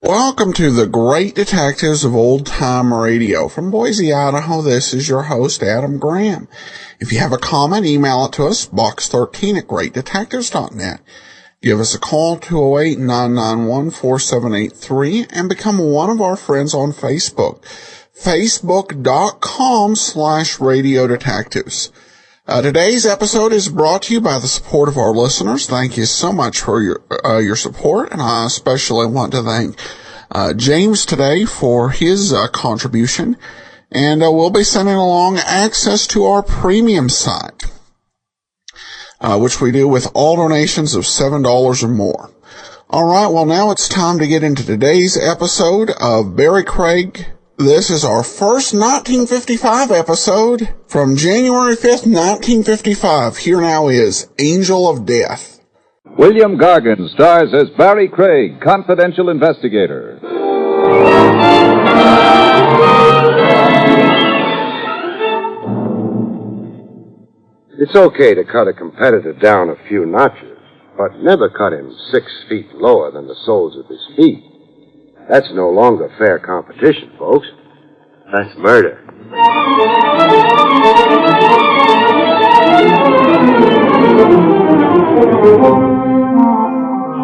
Welcome to the Great Detectives of Old Time Radio. From Boise, Idaho, this is your host, Adam Graham. If you have a comment, email it to us, box13@greatdetectives.net. Give us a call, 208-991-4783, and become one of our friends on Facebook, facebook.com/Radio Detectives. Today's episode is brought to you by the support of our listeners. Thank you so much for your support, and I especially want to thank James today for his contribution, and we'll be sending along access to our premium site, which we do with all donations of $7 or more. All right, well, now it's time to get into today's episode of Barrie Craig. This is our first 1955 episode from January 5th, 1955. Here now is Angel of Death. William Gargan stars as Barrie Craig, confidential investigator. It's okay to cut a competitor down a few notches, but never cut him 6 feet lower than the soles of his feet. That's no longer fair competition, folks. That's murder.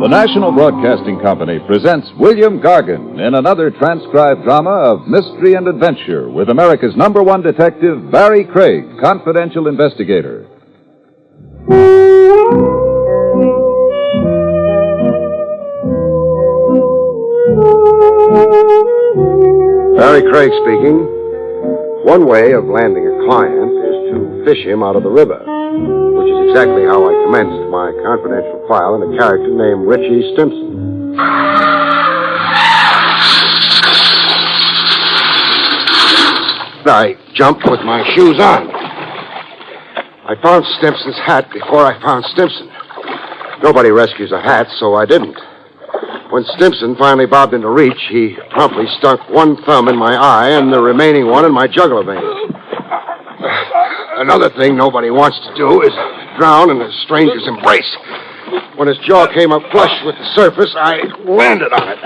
The National Broadcasting Company presents William Gargan in another transcribed drama of mystery and adventure with America's #1 detective, Barrie Craig, confidential investigator. Barrie Craig speaking. One way of landing a client is to fish him out of the river, which is exactly how I commenced my confidential file in a character named Richie Stimson. I jumped with my shoes on. I found Stimson's hat before I found Stimson. Nobody rescues a hat, so I didn't. When Stimson finally bobbed into reach, he promptly stuck one thumb in my eye and the remaining one in my jugular vein. Another thing nobody wants to do is drown in a stranger's embrace. When his jaw came up flush with the surface, I landed on it.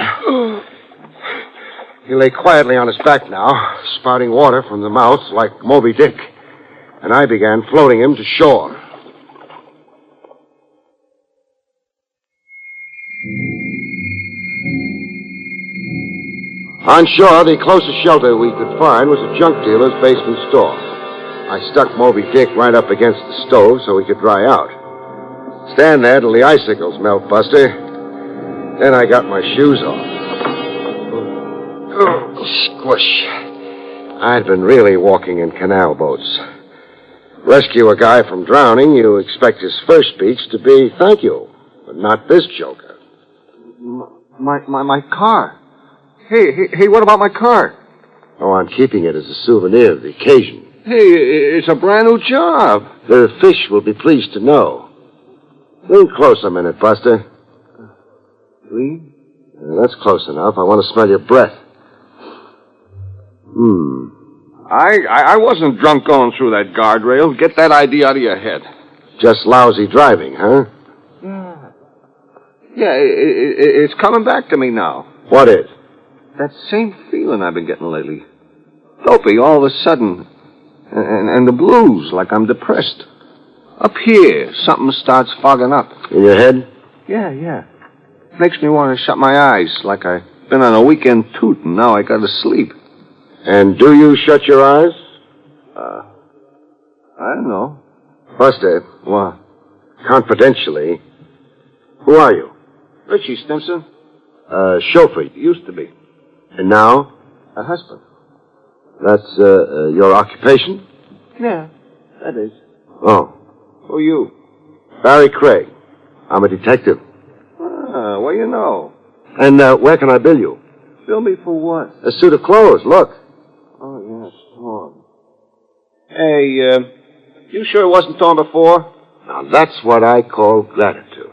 He lay quietly on his back now, spouting water from the mouth like Moby Dick, and I began floating him to shore. On shore, the closest shelter we could find was a junk dealer's basement store. I stuck Moby Dick right up against the stove so he could dry out. Stand there till the icicles melt, Buster. Then I got my shoes off. Oh, squish. I'd been really walking in canal boats. Rescue a guy from drowning, you expect his first speech to be thank you, but not this joker. My car. Hey, what about my car? Oh, I'm keeping it as a souvenir of the occasion. Hey, it's a brand new job. The fish will be pleased to know. Lean close a minute, Buster. Lean? That's close enough. I want to smell your breath. I wasn't drunk going through that guardrail. Get that idea out of your head. Just lousy driving, huh? Yeah, it's coming back to me now. What is? That same feeling I've been getting lately. Dopey all of a sudden. And the blues, like I'm depressed. Up here, something starts fogging up. In your head? Yeah. Makes me want to shut my eyes, like I've been on a weekend toot and now I gotta sleep. And do you shut your eyes? I don't know. Buster. What? Confidentially, who are you? Richie Stimson. Chauffeur. Used to be. And now? A husband. That's, your occupation? Yeah, that is. Oh. Who are you? Barrie Craig. I'm a detective. Well, you know. And, where can I bill you? bill me for what? A suit of clothes, look. Oh, yeah, it's torn. Hey, you sure it wasn't torn before? Now, that's what I call gratitude.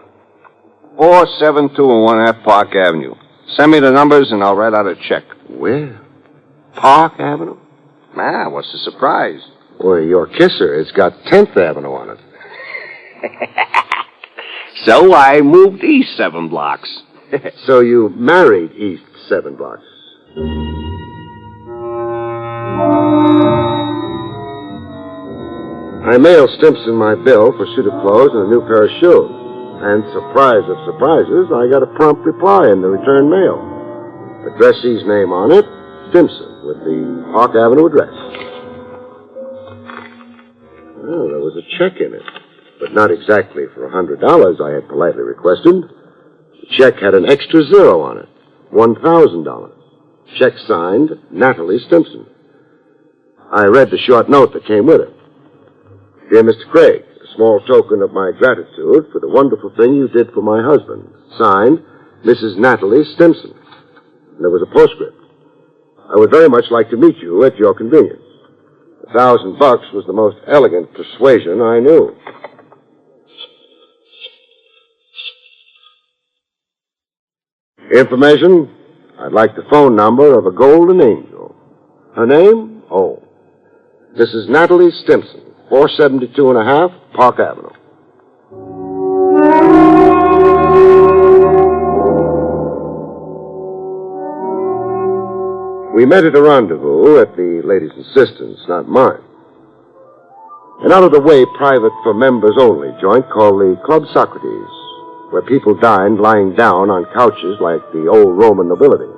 472 1/2 Park Avenue. Send me the numbers and I'll write out a check. Where? Park Avenue? Ah, what's the surprise? Boy, your kisser, it's got 10th Avenue on it. So I moved east 7 blocks. So you married east 7 blocks. I mailed Stimpson my bill for a suit of clothes and a new pair of shoes. And surprise of surprises, I got a prompt reply in the return mail. Addressee's name on it, Stimpson, with the Park Avenue address. Well, there was a check in it, but not exactly for $100 I had politely requested. The check had an extra zero on it, $1,000. Check signed, Natalie Stimpson. I read the short note that came with it. Dear Mr. Craig, a small token of my gratitude for the wonderful thing you did for my husband. Signed, Mrs. Natalie Stimpson. And there was a postscript. I would very much like to meet you at your convenience. $1,000 was the most elegant persuasion I knew. Information? I'd like the phone number of a golden angel. Her name? Oh. Mrs. Natalie Stimpson, 472 1/2 Park Avenue. We met at a rendezvous at the lady's insistence, not mine. An out-of-the-way private for members only joint called the Club Socrates, where people dined lying down on couches like the old Roman nobility.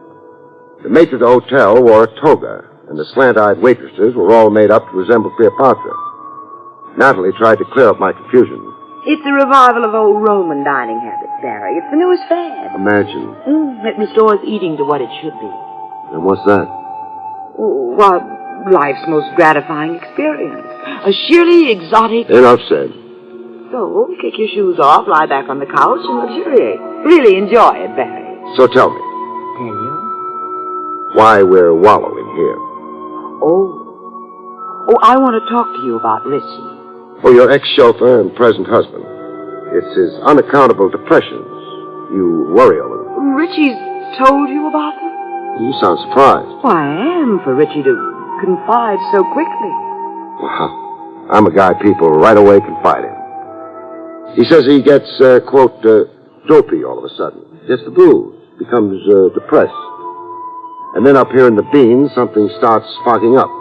The mate of the hotel wore a toga, and the slant-eyed waitresses were all made up to resemble Cleopatra. Natalie tried to clear up my confusion. It's a revival of old Roman dining habits, Barry. It's the newest fad. Imagine. It restores eating to what it should be. And what's that? Well, life's most gratifying experience. A sheerly exotic... Enough said. So, kick your shoes off, lie back on the couch, and luxuriate. Really enjoy it, Barry. So tell me, Tell you? why we're wallowing here. Oh, I want to talk to you about Richie. Oh, your ex-chauffeur and present husband. It's his unaccountable depressions. You worry over them. Richie's told you about them? You sound surprised. Well, I am, for Richie to confide so quickly. Well, I'm a guy people right away confide in. He says he gets, quote, dopey all of a sudden. Gets the blues. Becomes, depressed. And then up here in the beans, something starts fogging up,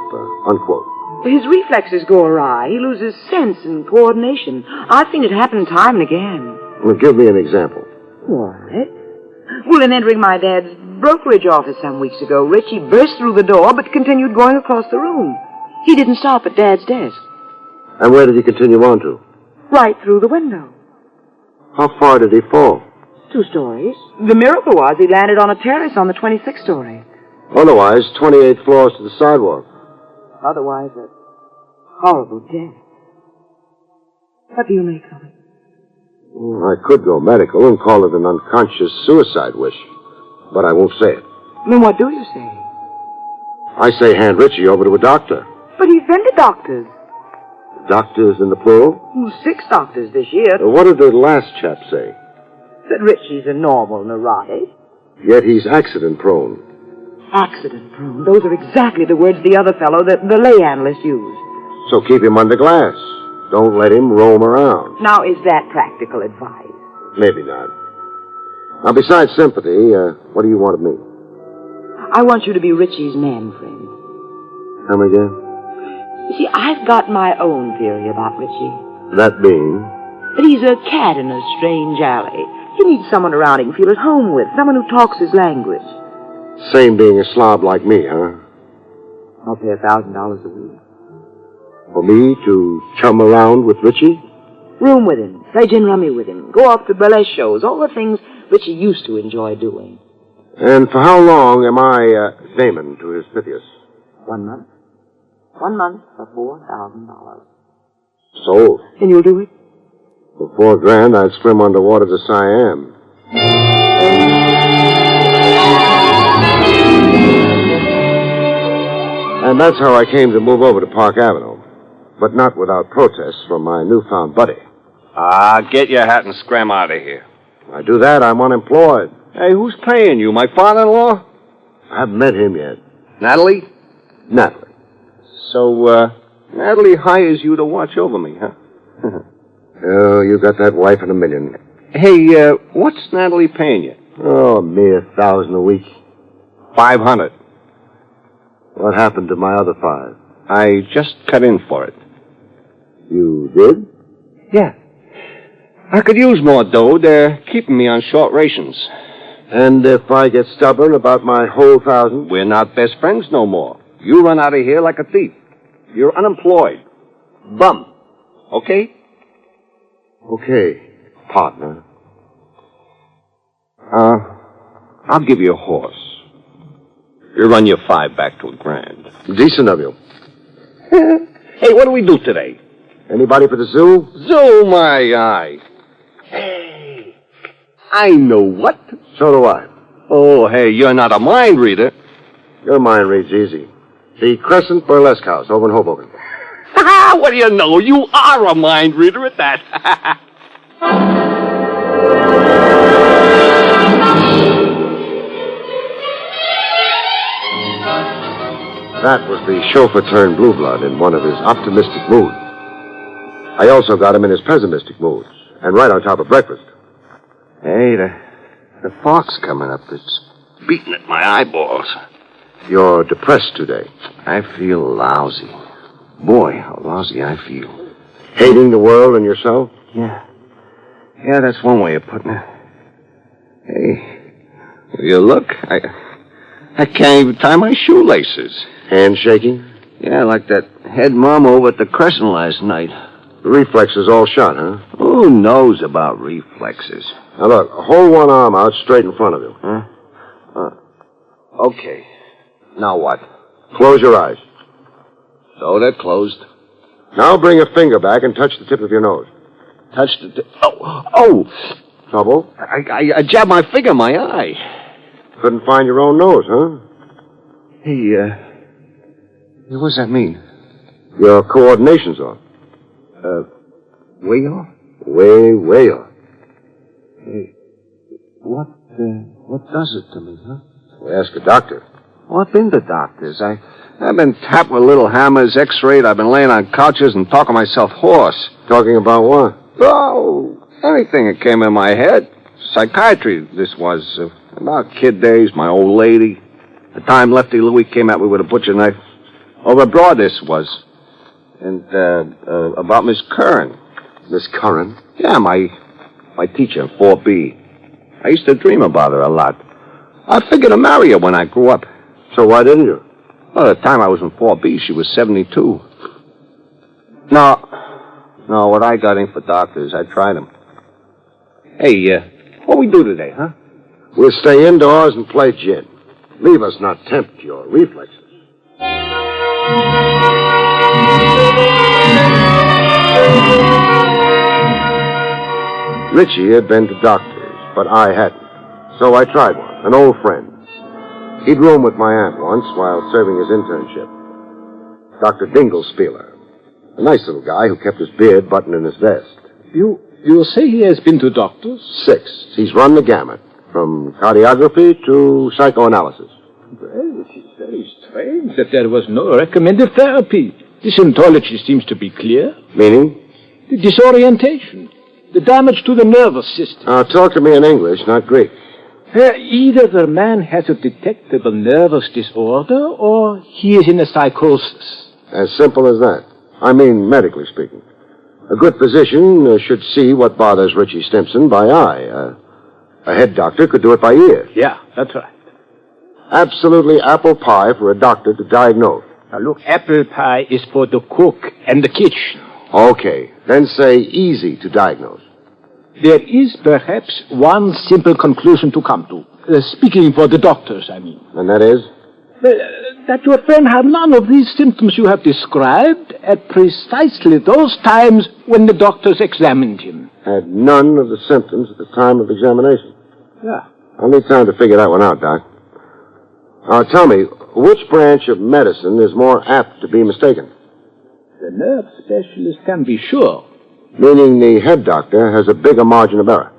unquote. His reflexes go awry. He loses sense and coordination. I've seen it happen time and again. Well, give me an example. What? Well, in entering my dad's brokerage office some weeks ago, Richie burst through the door but continued going across the room. He didn't stop at Dad's desk. And where did he continue on to? Right through the window. How far did he fall? 2 stories. The miracle was he landed on a terrace on the 26th story. Otherwise, 28 floors to the sidewalk. Otherwise, a horrible death. What do you make of it? Well, I could go medical and call it an unconscious suicide wish, but I won't say it. Then what do you say? I say hand Richie over to a doctor. But he's been to doctors. Doctors in the plural? 6 doctors this year. What did the last chap say? That Richie's a normal neurotic. Yet he's accident-prone. Accident-prone. Those are exactly the words the other fellow, the lay analyst, used. So keep him under glass. Don't let him roam around. Now, is that practical advice? Maybe not. Now, besides sympathy, what do you want of me? I want you to be Richie's man friend. Come again? You see, I've got my own theory about Richie. That being? That he's a cat in a strange alley. He needs someone around he can feel at home with, someone who talks his language. Same being a slob like me, huh? I'll pay $1,000 a week. For me to chum around with Richie? Room with him, play gin rummy with him, go off to burlesque shows, all the things Richie used to enjoy doing. And for how long am I Damon to his Pythias? 1 month. 1 month for $4,000. Sold. And you'll do it? For $4,000, I'd swim underwater to Siam. And that's how I came to move over to Park Avenue. But not without protests from my newfound buddy. Get your hat and scram out of here. When I do that, I'm unemployed. Hey, who's paying you? My father-in-law? I haven't met him yet. Natalie? Natalie. So, Natalie hires you to watch over me, huh? Oh, you got that wife in a million. Hey, what's Natalie paying you? Oh, a mere $1,000 a week. 500. What happened to my other 5? I just cut in for it. You did? Yeah. I could use more dough. They're keeping me on short rations. And if I get stubborn about my whole 1,000? We're not best friends no more. You run out of here like a thief. You're unemployed. Bum. Okay? Okay, partner. I'll give you a horse. You run your 5 back to $1,000. Decent of you. Hey, what do we do today? Anybody for the zoo? Zoo, my eye. Hey, I know what. So do I. Oh, hey, you're not a mind reader. Your mind reads easy. The Crescent Burlesque House over in Hoboken. What do you know? You are a mind reader at that. That was the chauffeur turned blue blood in one of his optimistic moods. I also got him in his pessimistic moods, and right on top of breakfast. Hey, the fog's coming up. It's beating at my eyeballs. You're depressed today. I feel lousy. Boy, how lousy I feel. Hating the world and yourself? Yeah. Yeah, that's one way of putting it. Hey, will you look? I can't even tie my shoelaces. Hand shaking? Yeah, like that head mom over at the Crescent last night. The reflexes all shot, huh? Who knows about reflexes? Now look, hold one arm out straight in front of you. Huh? Okay. Now what? Close your eyes. So they're closed. Now bring a finger back and touch the tip of your nose. Touch the tip. Oh! Trouble? I jabbed my finger in my eye. Couldn't find your own nose, huh? Hey, what does that mean? Your coordination's off. Way off? Way off. Hey, what does it to me, huh? Well, ask a doctor. What been the doctors? I've been tapped with little hammers, x-rayed. I've been laying on couches and talking myself hoarse. Talking about what? Oh, anything that came in my head. Psychiatry, this was. About kid days, my old lady. The time Lefty Louie came at me with a butcher knife. Over abroad, this was. And, about Miss Curran. Miss Curran? Yeah, my teacher in 4B. I used to dream about her a lot. I figured to marry her when I grew up. So why didn't you? Well, at the time I was in 4B, she was 72. No, what I got in for doctors, I tried them. Hey, what we do today, huh? We'll stay indoors and play gin. Leave us not tempt your reflexes. Richie had been to doctors, but I hadn't. So I tried one, an old friend. He'd room with my aunt once while serving his internship. Dr. Dinglespieler. A nice little guy who kept his beard buttoned in his vest. You say he has been to doctors? 6. He's run the gamut, from cardiography to psychoanalysis. Well, it is very strange that there was no recommended therapy. The symptomology seems to be clear. Meaning? The disorientation, the damage to the nervous system. Talk to me in English, not Greek. Either the man has a detectable nervous disorder or he is in a psychosis. As simple as that. I mean, medically speaking. A good physician should see what bothers Richie Stimpson by eye. A head doctor could do it by ear. Yeah, that's right. Absolutely apple pie for a doctor to diagnose. Now look, apple pie is for the cook and the kitchen. Okay, then say easy to diagnose. There is perhaps one simple conclusion to come to. Speaking for the doctors, I mean. And that is? That your friend had none of these symptoms you have described at precisely those times when the doctors examined him. Had none of the symptoms at the time of examination. Yeah. I'll need time to figure that one out, Doc. Now, tell me, which branch of medicine is more apt to be mistaken? The nerve specialist can be sure. Meaning the head doctor has a bigger margin of error.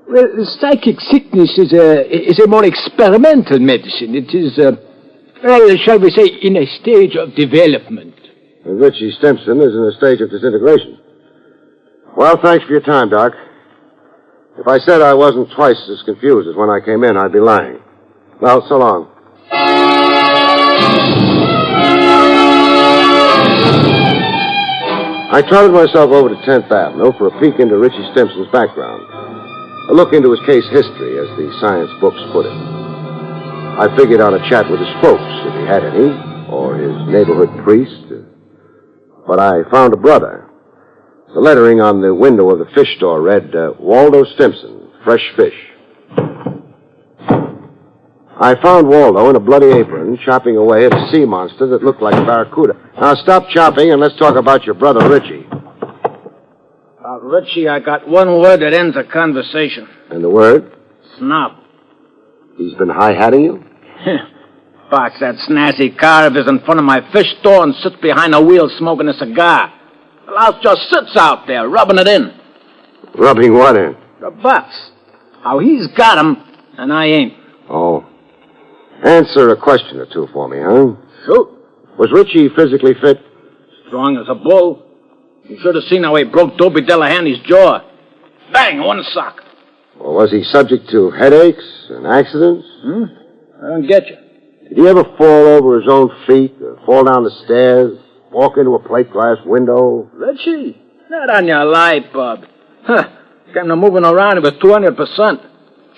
Well, psychic sickness is a more experimental medicine. It is, shall we say, in a stage of development. And Richie Stimson is in a stage of disintegration. Well, thanks for your time, Doc. If I said I wasn't twice as confused as when I came in, I'd be lying. Well, so long. I trotted myself over to 10th Avenue for a peek into Richie Stimson's background. A look into his case history, as the science books put it. I figured on a chat with his folks, if he had any, or his neighborhood priest. But I found a brother. The lettering on the window of the fish store read, Waldo Stimson, fresh fish. I found Waldo in a bloody apron, chopping away at a sea monster that looked like a barracuda. Now stop chopping and let's talk about your brother Richie. Richie, I got one word that ends a conversation. And the word? Snob. He's been high-hatting you? Parks that snazzy car of his in front of my fish store and sits behind the wheel smoking a cigar. The louse just sits out there, rubbing it in. Rubbing what in? The butts. How he's got 'em, and I ain't. Oh. Answer a question or two for me, huh? Shoot. Was Richie physically fit? Strong as a bull. You should have seen how he broke Dopey Delahanty's jaw. Bang, one sock. Or was he subject to headaches and accidents? I don't get you. Did he ever fall over his own feet, or fall down the stairs, walk into a plate glass window? Richie? Not on your life, Bub. Came to moving around, he was 200%.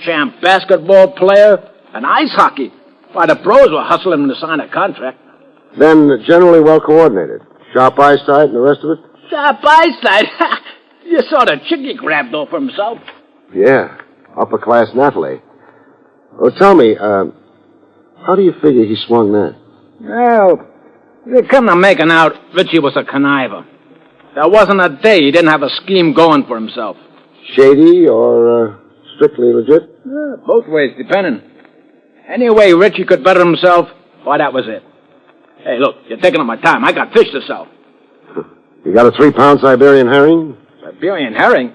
Champ basketball player and ice hockey. Why, the pros were hustling him to sign a contract. Then generally well coordinated. Sharp eyesight and the rest of it? Sharp eyesight? You saw the chick he grabbed off for himself. Yeah, upper-class Natalie. Well, tell me, how do you figure he swung that? Well, they come to making out Richie was a conniver. There wasn't a day he didn't have a scheme going for himself. Shady or strictly legit? Both ways, depending. Any way Richie could better himself, why, that was it. Hey, look, you're taking up my time. I got fish to sell. You got a 3-pound Siberian herring? Siberian herring?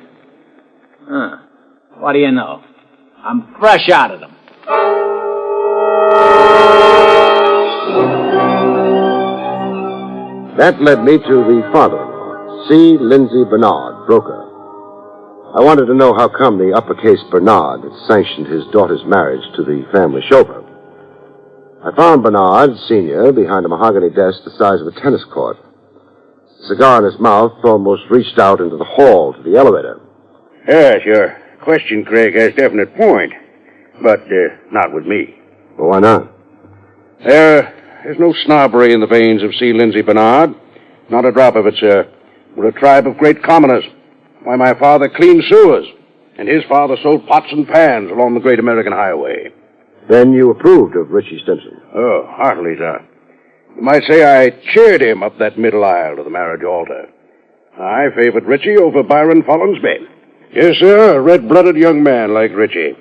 What do you know? I'm fresh out of them. That led me to the father-in-law, C. Lindsay Bernard, broker. I wanted to know how come the uppercase Bernard had sanctioned his daughter's marriage to the family chauffeur. I found Bernard, Sr., behind a mahogany desk the size of a tennis court. The cigar in his mouth almost reached out into the hall to the elevator. Yes, your question, Craig, has definite point. But not with me. Well, why not? There's no snobbery in the veins of C. Lindsay Bernard. Not a drop of it, sir. We're a tribe of great commoners. Why, my father cleaned sewers, and his father sold pots and pans along the great American highway. Then you approved of Richie Stimson? Oh, heartily, sir. You might say I cheered him up that middle aisle to the marriage altar. I favored Richie over Byron Follinsby. Yes, sir, a red-blooded young man like Richie.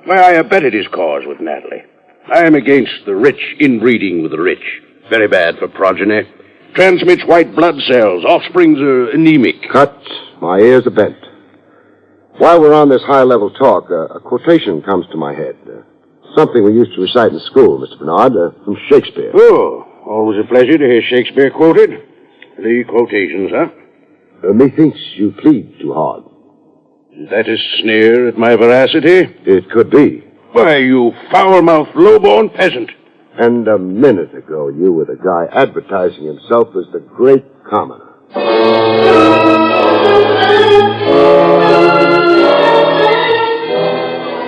Why, I abetted his cause with Natalie. I am against the rich inbreeding with the rich. Very bad for progeny. Transmits white blood cells. Offsprings are anemic. Cut. My ears are bent. While we're on this high-level talk, a quotation comes to my head. Something we used to recite in school, Mr. Bernard, from Shakespeare. Oh, always a pleasure to hear Shakespeare quoted. The quotations, huh? Methinks you plead too hard. Is that a sneer at my veracity? It could be. Why, you foul-mouthed, low-born peasant. And a minute ago, you were the guy advertising himself as the great commoner.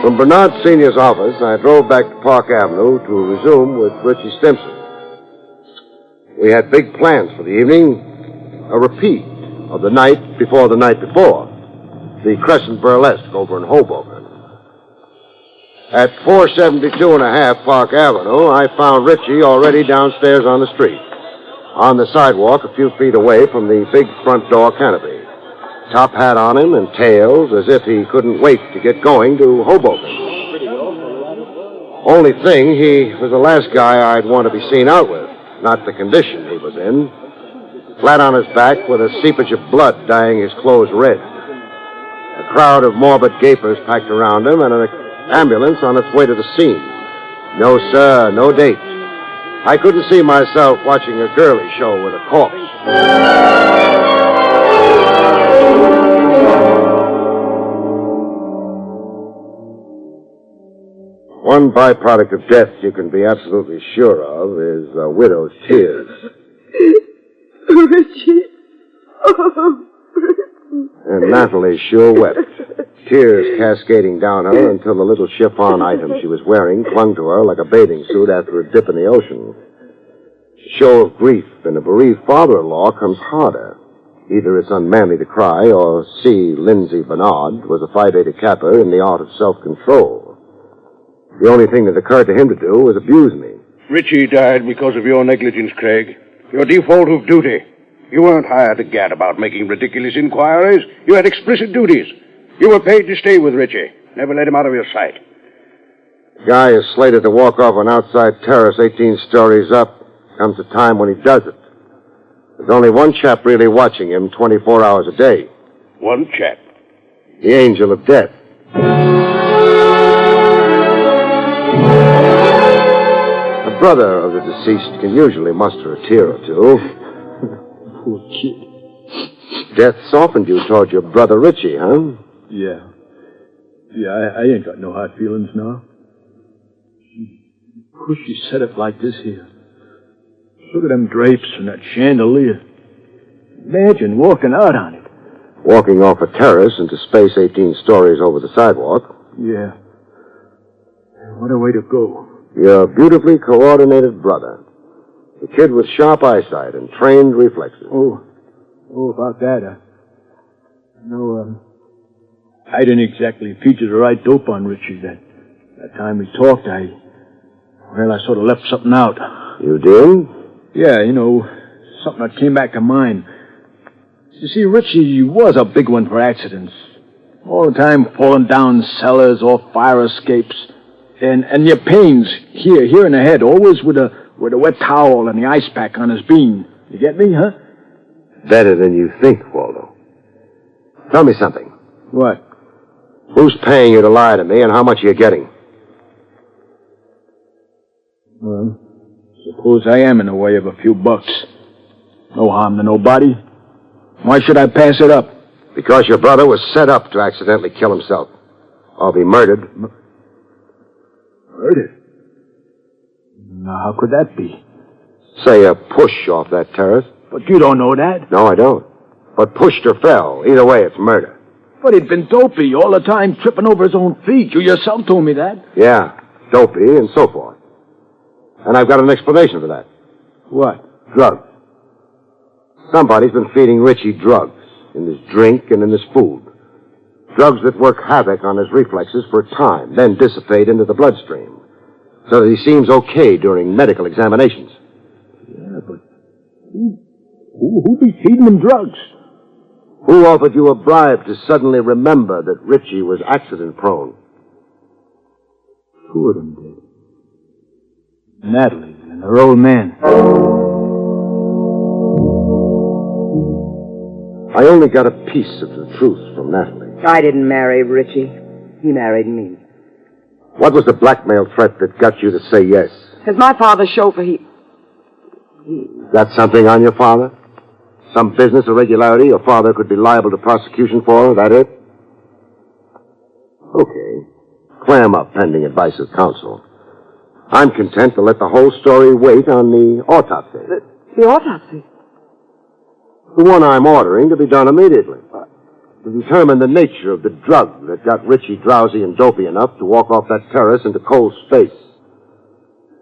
From Bernard Sr.'s office, I drove back to Park Avenue to resume with Richie Stimson. We had big plans for the evening. A repeat of the night before the night before. The Crescent Burlesque over in Hoboken. At 472 and a half Park Avenue, I found Richie already downstairs on the street. On the sidewalk a few feet away from the big front door canopy. Top hat on him and tails as if he couldn't wait to get going to Hoboken. Only thing, he was the last guy I'd want to be seen out with, not the condition he was in. Flat on his back with a seepage of blood dyeing his clothes red. A crowd of morbid gapers packed around him and an ambulance on its way to the scene. No, sir, no date. I couldn't see myself watching a girly show with a corpse. One byproduct of death you can be absolutely sure of is a widow's tears. Richie. Oh. And Natalie sure wept. Tears cascading down her until the little chiffon item she was wearing clung to her like a bathing suit after a dip in the ocean. The show of grief in a bereaved father-in-law comes harder. Either it's unmanly to cry, or C. Lindsay Bernard was a Phi Beta Kappa in the art of self-control. The only thing that occurred to him to do was abuse me. Richie died because of your negligence, Craig. Your default of duty. You weren't hired to gad about making ridiculous inquiries. You had explicit duties. You were paid to stay with Richie. Never let him out of your sight. The guy is slated to walk off an outside terrace 18 stories up. Comes a time when he does it. There's only one chap really watching him 24 hours a day. One chap? The angel of death. The brother of the deceased can usually muster a tear or two. Poor kid. Death softened you toward your brother Richie, huh? Yeah. Yeah, I ain't got no hard feelings now. She set it like this here. Look at them drapes and that chandelier. Imagine walking out on it. Walking off a terrace into space 18 stories over the sidewalk. Yeah. What a way to go. Your beautifully coordinated brother. The kid with sharp eyesight and trained reflexes. Oh, about that. I didn't exactly feature the right dope on Richie that time we talked. I sort of left something out. You did? Yeah, something that came back to mind. You see, Richie was a big one for accidents. All the time falling down cellars or fire escapes. And your pains here in the head, always with a wet towel and the ice pack on his bean. You get me, huh? Better than you think, Waldo. Tell me something. What? Who's paying you to lie to me, and how much are you getting? Well, suppose I am in the way of a few bucks. No harm to nobody. Why should I pass it up? Because your brother was set up to accidentally kill himself. Or be murdered. Murdered? Now, how could that be? Say a push off that terrace. But you don't know that. No, I don't. But pushed or fell. Either way, it's murder. But he'd been dopey all the time, tripping over his own feet. You yourself told me that. Yeah, dopey and so forth. And I've got an explanation for that. What? Drugs. Somebody's been feeding Richie drugs. In his drink and in his food. Drugs that work havoc on his reflexes for a time, then dissipate into the bloodstream. So that he seems okay during medical examinations. Yeah, but who be feeding him drugs? Who offered you a bribe to suddenly remember that Richie was accident-prone? Two of them did. Natalie and her old man. I only got a piece of the truth from Natalie. I didn't marry Richie. He married me. What was the blackmail threat that got you to say yes? As my father's chauffeur, Got something on your father? Some business irregularity your father could be liable to prosecution for? That it? Okay. Clam up pending advice of counsel. I'm content to let the whole story wait on the autopsy. The autopsy? The one I'm ordering to be done immediately. To determine the nature of the drug that got Richie drowsy and dopey enough to walk off that terrace into cold space.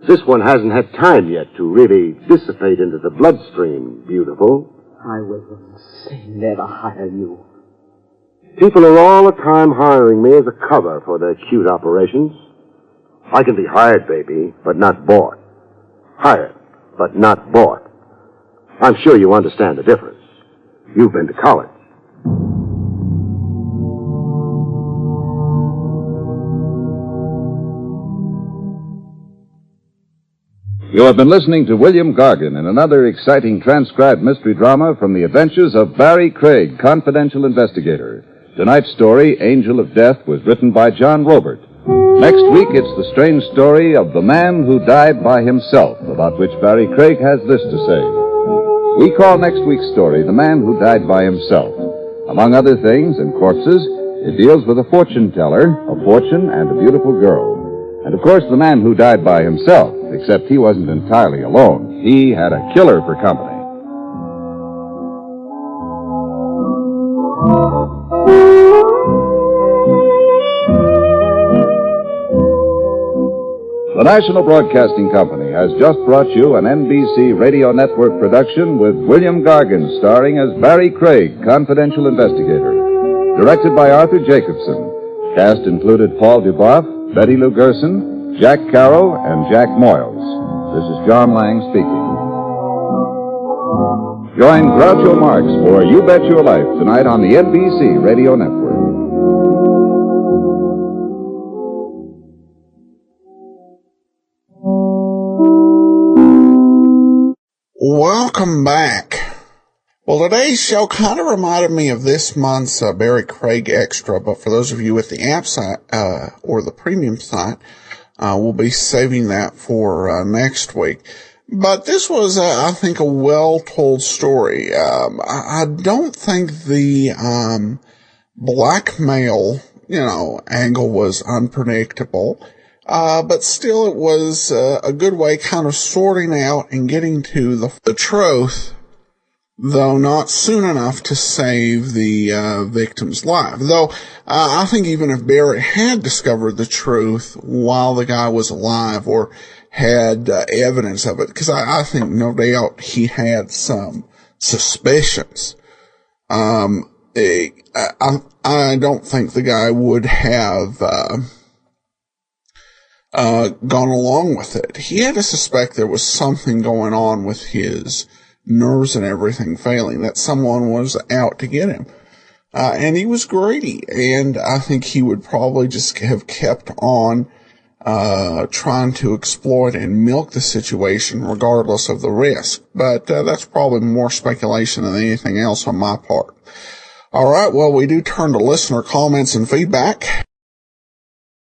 This one hasn't had time yet to really dissipate into the bloodstream, beautiful. I will never hire you. People are all the time hiring me as a cover for their cute operations. I can be hired, baby, but not bought. Hired, but not bought. I'm sure you understand the difference. You've been to college. You have been listening to William Gargan in another exciting transcribed mystery drama from the adventures of Barrie Craig, confidential investigator. Tonight's story, Angel of Death, was written by John Robert. Next week, it's the strange story of the man who died by himself, about which Barrie Craig has this to say. We call next week's story The Man Who Died by Himself. Among other things and corpses, it deals with a fortune teller, a fortune, and a beautiful girl. And of course, the man who died by himself, except he wasn't entirely alone. He had a killer for company. The National Broadcasting Company has just brought you an NBC Radio Network production with William Gargan starring as Barrie Craig, confidential investigator. Directed by Arthur Jacobson. Cast included Paul Duboff, Betty Lou Gerson, Jack Carroll, and Jack Moyles. This is John Lang speaking. Join Groucho Marx for You Bet Your Life tonight on the NBC Radio Network. Welcome back. Well, today's show kind of reminded me of this month's Barrie Craig Extra, but for those of you with the app site or the premium site, we'll be saving that for next week. But this was, I think, a well-told story. I don't think the blackmail, angle was unpredictable. But still it was a good way kind of sorting out and getting to the truth, though not soon enough to save the victim's life. Though I think even if Barrie had discovered the truth while the guy was alive or had evidence of it, because I think no doubt he had some suspicions, I don't think the guy would have gone along with it. He had to suspect there was something going on with his nerves and everything failing, that someone was out to get him. And he was greedy, and I think he would probably just have kept on trying to exploit and milk the situation regardless of the risk. But that's probably more speculation than anything else on my part. All right, well, we do turn to listener comments and feedback.